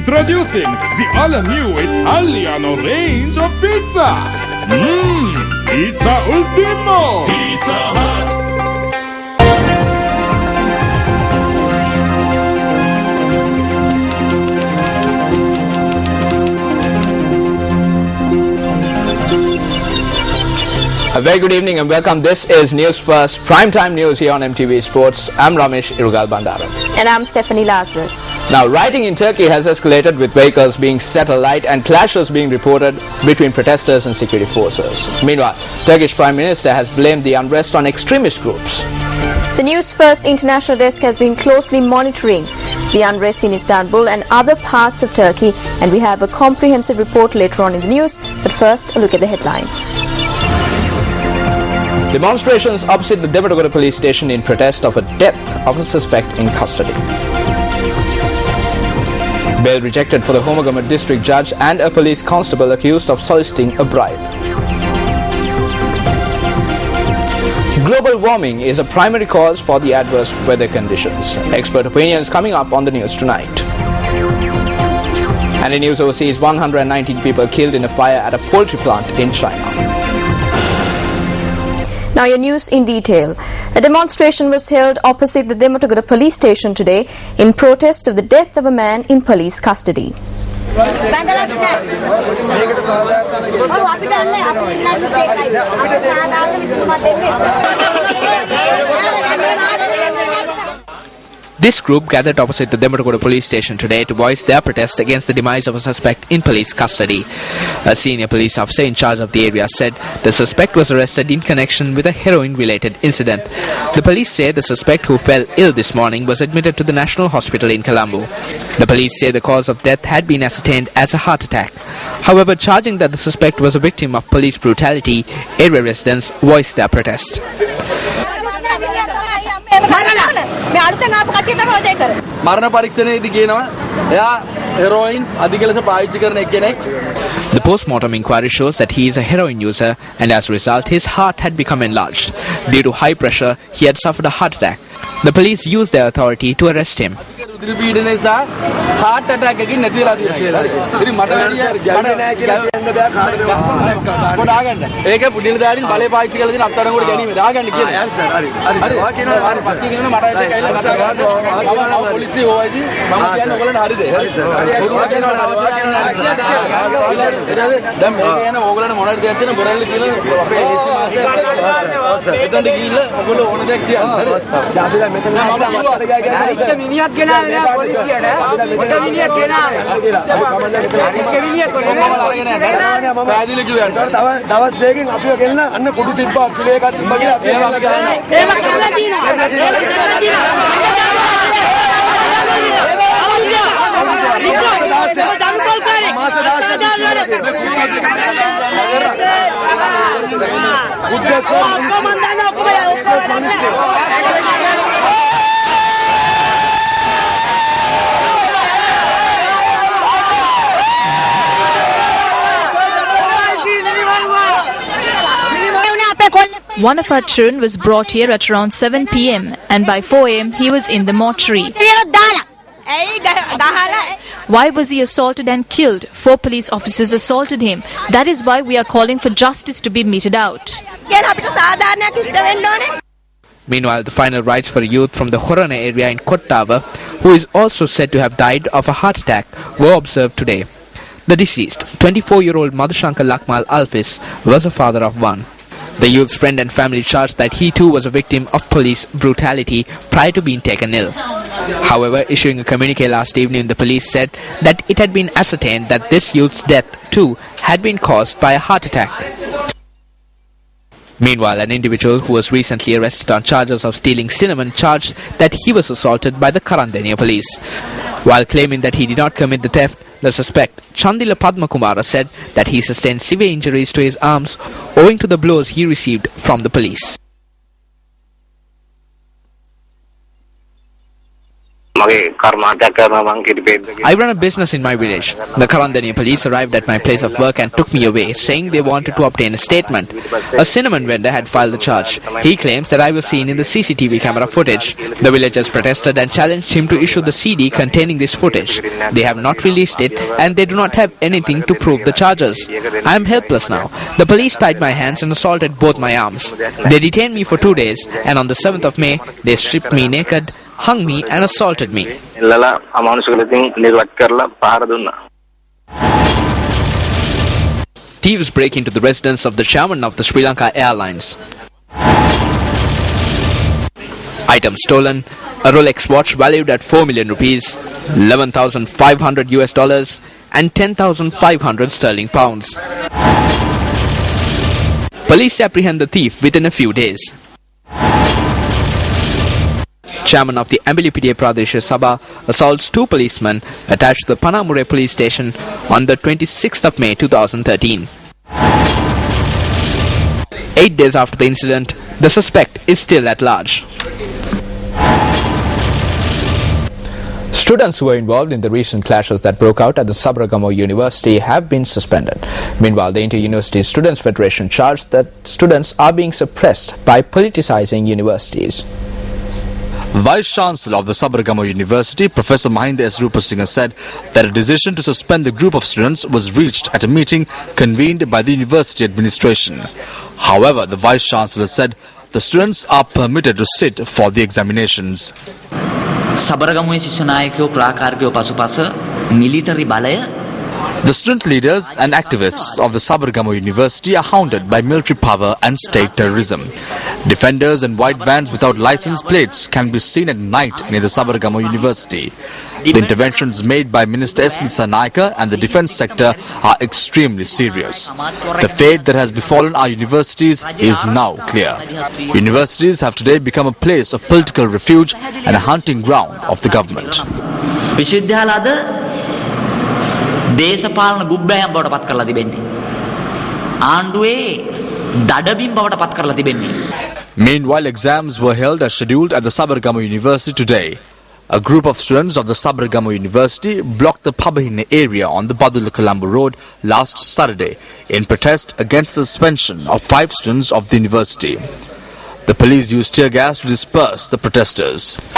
Introducing the all-new Italiano range of pizza. Pizza Ultimo. Pizza Hut. A very good evening and welcome. This is News First, primetime news here on MTV Sports. I'm Ramesh Irugal Bandara. And I'm Stephanie Lazarus. Now, rioting in Turkey has escalated with vehicles being set alight and clashes being reported between protesters and security forces. Meanwhile, Turkish Prime Minister has blamed the unrest on extremist groups. The News First international desk has been closely monitoring the unrest in Istanbul and other parts of Turkey, and we have a comprehensive report later on in the news. But first, a look at the headlines. Demonstrations opposite the Demirtaş police station in protest of a death of a suspect in custody. Bail rejected for the Homagama district judge and a police constable accused of soliciting a bribe. Global warming is a primary cause for the adverse weather conditions. Expert opinions coming up on the news tonight. And in news overseas, 119 people killed in a fire at a poultry plant in China. Now your news in detail. A demonstration was held opposite the Demirtaş police station today in protest of the death of a man in police custody. This group gathered opposite the Demirtaş police station today to voice their protest against the demise of a suspect in police custody. A senior police officer in charge of the area said the suspect was arrested in connection with a heroin-related incident. The police say the suspect, who fell ill this morning, was admitted to the National Hospital in Colombo. The police say the cause of death had been ascertained as a heart attack. However, charging that the suspect was a victim of police brutality, area residents voiced their protest. The post-mortem inquiry shows that he is a heroin user, and as a result his heart had become enlarged. Due to high pressure, he had suffered a heart attack. The police used their authority to arrest him. heart attack again නැතිලා තියෙනවා. ඉතින් මට ඒක පුඩිල දාලින් බලය පාවිච්චි කරලා තියෙන අත්අඩංගුවට ගැනීම දාගන්න කියලා. හරි සර් හරි. හරි වා කියනවා හරි පස්සේ කියනවා මට ඒක ඇවිල්ලා කතා කරනවා. මම පොලිසිය හොයයි මම කියන්නේ ඔයගොල්ලන්ට හරිද? හරි සර්. දැන් මේක ගැන ඕගොල්ලන්ට මොනවද දෙයක් තියෙන බොරල්ලි කියලා අපේ ඒසි මාස්ටර් එතනට ගිහිල්ලා ඔයගොල්ලෝ ඕන දෙයක් කියන්න. හරි. දැන් අපි දැන් මෙතන මම මිනිහක් ගෙනාවේ නෑ පොලිසියට. දවස් දෙකකින් අපිව ගෙන්න අන්න කුඩු තිබ්බා කිලෝ එකක් තිබ්බා කියලා අපි ඒවා කරන්නේ. ඒව කරලා තියෙනවා. One of our children was brought here at around 7 p.m. and by 4 a.m. he was in the mortuary. Why was he assaulted and killed? 4 police officers assaulted him. That is why we are calling for justice to be meted out. Meanwhile, the final rites for a youth from the Horana area in Kottava, who is also said to have died of a heart attack, were observed today. The deceased, 24-year-old Madhushankar Lakmal Alpis, was a father of one. The youth's friend and family charged that he too was a victim of police brutality prior to being taken ill. However, issuing a communique last evening, the police said that it had been ascertained that this youth's death too had been caused by a heart attack. Meanwhile, an individual who was recently arrested on charges of stealing cinnamon charged that he was assaulted by the Karandenia police. While claiming that he did not commit the theft, the suspect, Chandila Padmakumara, said that he sustained severe injuries to his arms owing to the blows he received from the police. I run a business in my village. The Kalandani police arrived at my place of work and took me away, saying they wanted to obtain a statement. A cinnamon vendor had filed the charge. He claims that I was seen in the CCTV camera footage. The villagers protested and challenged him to issue the CD containing this footage. They have not released it and they do not have anything to prove the charges. I am helpless now. The police tied my hands and assaulted both my arms. They detained me for 2 days and on the 7th of May, they stripped me naked, hung me and assaulted me. Thieves break into the residence of the chairman of the Sri Lanka Airlines. Item stolen: a Rolex watch valued at 4 million rupees, 11,500 US dollars and 10,500 sterling pounds. Police apprehend the thief within a few days. Chairman of the Ambilipitiya Pradesh Sabha assaults 2 policemen attached to the Panamure police station on the 26th of May 2013. 8 days after the incident, the suspect is still at large. Students who were involved in the recent clashes that broke out at the Sabaragamuwa University have been suspended. Meanwhile, the Inter-University Students' Federation charged that students are being suppressed by politicizing universities. Vice-Chancellor of the Sabaragamuwa University, Professor Mahinda S. Rupasinghe, said that a decision to suspend the group of students was reached at a meeting convened by the university administration. However, the Vice-Chancellor said the students are permitted to sit for the examinations. Sabaragamuwa ශිෂ්‍ය නායකයෝ ප්‍රාකාරකයෝ පසුපස military බලය. The student leaders and activists of the Sabaragamuwa University are hounded by military power and state terrorism. Defenders and white vans without license plates can be seen at night near the Sabaragamuwa University. The interventions made by Minister S. Naika and the defence sector are extremely serious. The fate that has befallen our universities is now clear. Universities have today become a place of political refuge and a hunting ground of the government. දේශපාලන ගුබ්බෑයන් බවට පත් කරලා තිබෙන්නේ. ආණ්ඩුවේ දඩබිම් බවට පත් කරලා තිබෙන්නේ. Meanwhile, exams were held as scheduled at the Sabaragamuwa University today. A group of students of the Sabaragamuwa University blocked the Pabahine area on the Badula Colombo Road last Saturday in protest against the suspension of 5 students of the university. The police used tear gas to disperse the protesters.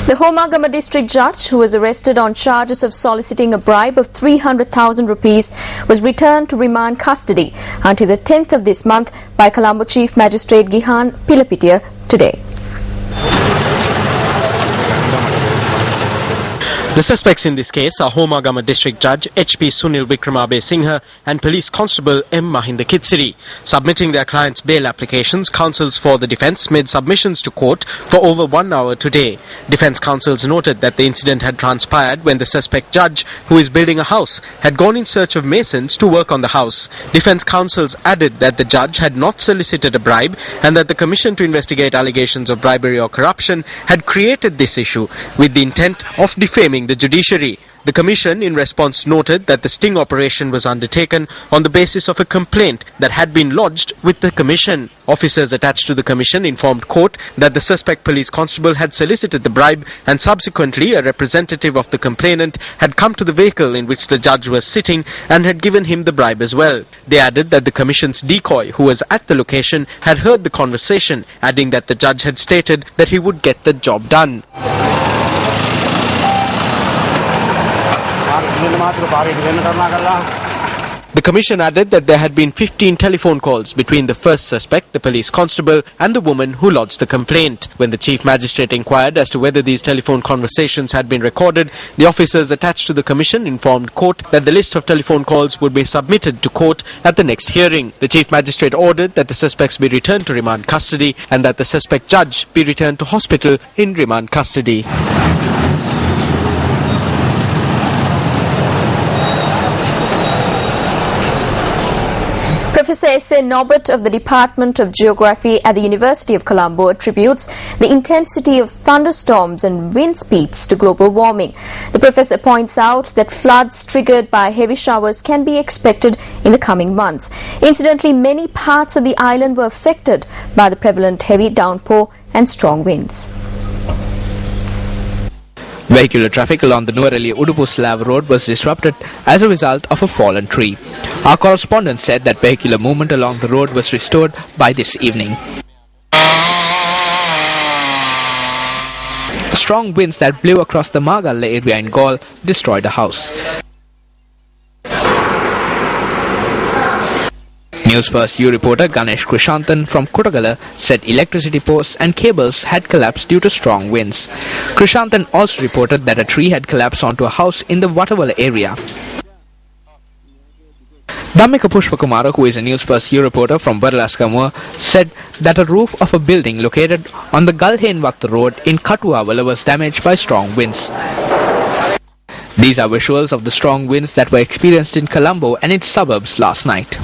The Homagama district judge, who was arrested on charges of soliciting a bribe of 300,000 rupees, was returned to remand custody until the 10th of this month by Colombo Chief Magistrate Gihan Pilapitiya today. The suspects in this case are Homagama District Judge HP Sunil Vikramabe Singha and Police Constable M. Mahinda Kitsiri. Submitting their clients' bail applications, counsels for the defence made submissions to court for over 1 hour today. Defence counsels noted that the incident had transpired when the suspect judge, who is building a house, had gone in search of masons to work on the house. Defence counsels added that the judge had not solicited a bribe and that the Commission to investigate allegations of bribery or corruption had created this issue with the intent of defaming the judiciary. The Commission, in response, noted that the sting operation was undertaken on the basis of a complaint that had been lodged with the Commission. Officers attached to the Commission informed court that the suspect police constable had solicited the bribe and subsequently a representative of the complainant had come to the vehicle in which the judge was sitting and had given him the bribe as well. They added that the Commission's decoy, who was at the location, had heard the conversation, adding that the judge had stated that he would get the job done. The Commission added that there had been 15 telephone calls between the first suspect, the police constable, and the woman who lodged the complaint. When the Chief Magistrate inquired as to whether these telephone conversations had been recorded, the officers attached to the Commission informed court that the list of telephone calls would be submitted to court at the next hearing. The Chief Magistrate ordered that the suspects be returned to remand custody and that the suspect judge be returned to hospital in remand custody. Professor S.A. Norbert of the Department of Geography at the University of Colombo attributes the intensity of thunderstorms and wind speeds to global warming. The professor points out that floods triggered by heavy showers can be expected in the coming months. Incidentally, many parts of the island were affected by the prevalent heavy downpour and strong winds. Vehicular traffic along the Nuvareli-Udupu-Slav road was disrupted as a result of a fallen tree. Our correspondent said that vehicular movement along the road was restored by this evening. Strong winds that blew across the Margalle area in Gaul destroyed a house. News First U reporter Ganesh Krishantan from Kutagala said electricity posts and cables had collapsed due to strong winds. Krishantan also reported that a tree had collapsed onto a house in the Watavala area. Dhammika Pushpakumara, who is a News First U reporter from Barlaskamur, said that a roof of a building located on the Galhenvatta road in Katuavala was damaged by strong winds. These are visuals of the strong winds that were experienced in Colombo and its suburbs last night.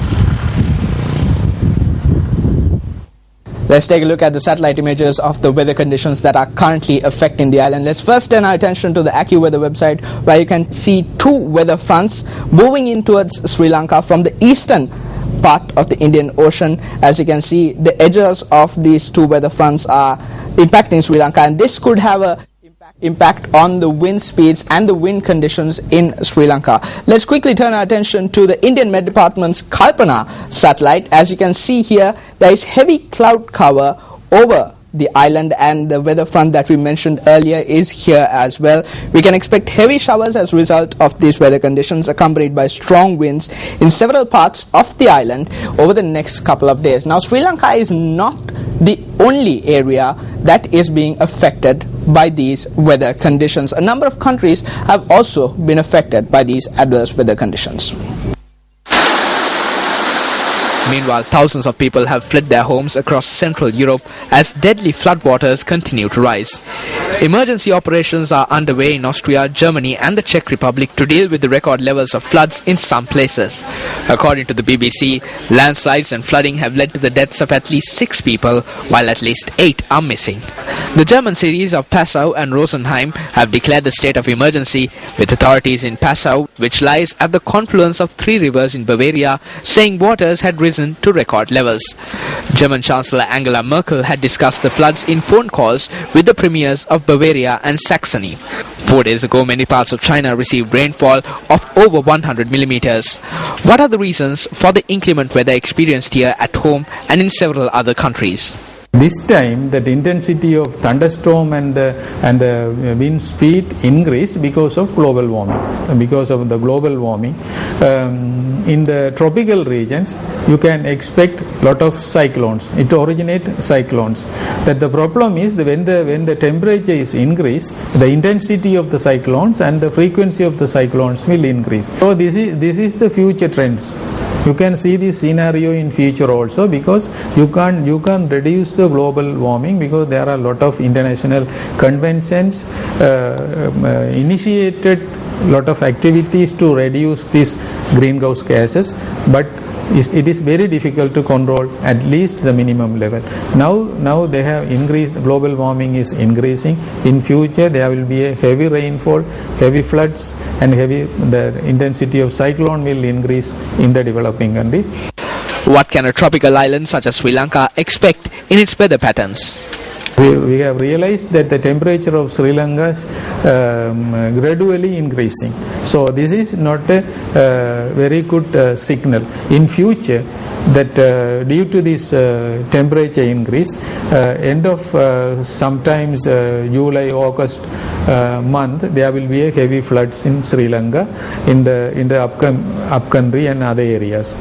Let's take a look at the satellite images of the weather conditions that are currently affecting the island. Let's first turn our attention to the AccuWeather website, where you can see two weather fronts moving in towards Sri Lanka from the eastern part of the Indian Ocean. As you can see, the edges of these two weather fronts are impacting Sri Lanka, and this could have a impact on the wind speeds and the wind conditions in Sri Lanka. Let's quickly turn our attention to the Indian Met Department's Kalpana satellite. As you can see here, there is heavy cloud cover over the island, and the weather front that we mentioned earlier is here as well. We can expect heavy showers as a result of these weather conditions, accompanied by strong winds in several parts of the island over the next couple of days. Now, Sri Lanka is not the only area that is being affected by these weather conditions. A number of countries have also been affected by these adverse weather conditions. Meanwhile, thousands of people have fled their homes across Central Europe as deadly floodwaters continue to rise. Emergency operations are underway in Austria, Germany and the Czech Republic to deal with the record levels of floods in some places. According to the BBC, landslides and flooding have led to the deaths of at least 6 people, while at least 8 are missing. The German cities of Passau and Rosenheim have declared the state of emergency, with authorities in Passau, which lies at the confluence of 3 rivers in Bavaria, saying waters had risen to record levels. German Chancellor Angela Merkel had discussed the floods in phone calls with the premiers of Bavaria and Saxony. 4 days ago, many parts of China received rainfall of over 100 millimeters. What are the reasons for the inclement weather experienced here at home and in several other countries? This time, the intensity of thunderstorm and the wind speed increased because of global warming. Because of the global warming, in the tropical regions, you can expect lot of cyclones. It originates cyclones. That the problem is that when the temperature is increased, the intensity of the cyclones and the frequency of the cyclones will increase. So this is the future trends. You can see this scenario in future also, because you can't reduce the global warming, because there are a lot of international conventions initiated lot of activities to reduce these greenhouse gases, but it is very difficult to control at least the minimum level. Now they have increased, global warming is increasing. In future there will be a heavy rainfall, heavy floods, and the intensity of cyclone will increase in the developing countries. What can a tropical island such as Sri Lanka expect in its weather patterns? We have realized that the temperature of Sri Lanka is gradually increasing. So this is not a very good signal. In future, that due to this temperature increase, end of sometimes July, August month, there will be a heavy floods in Sri Lanka, in the upcountry and other areas.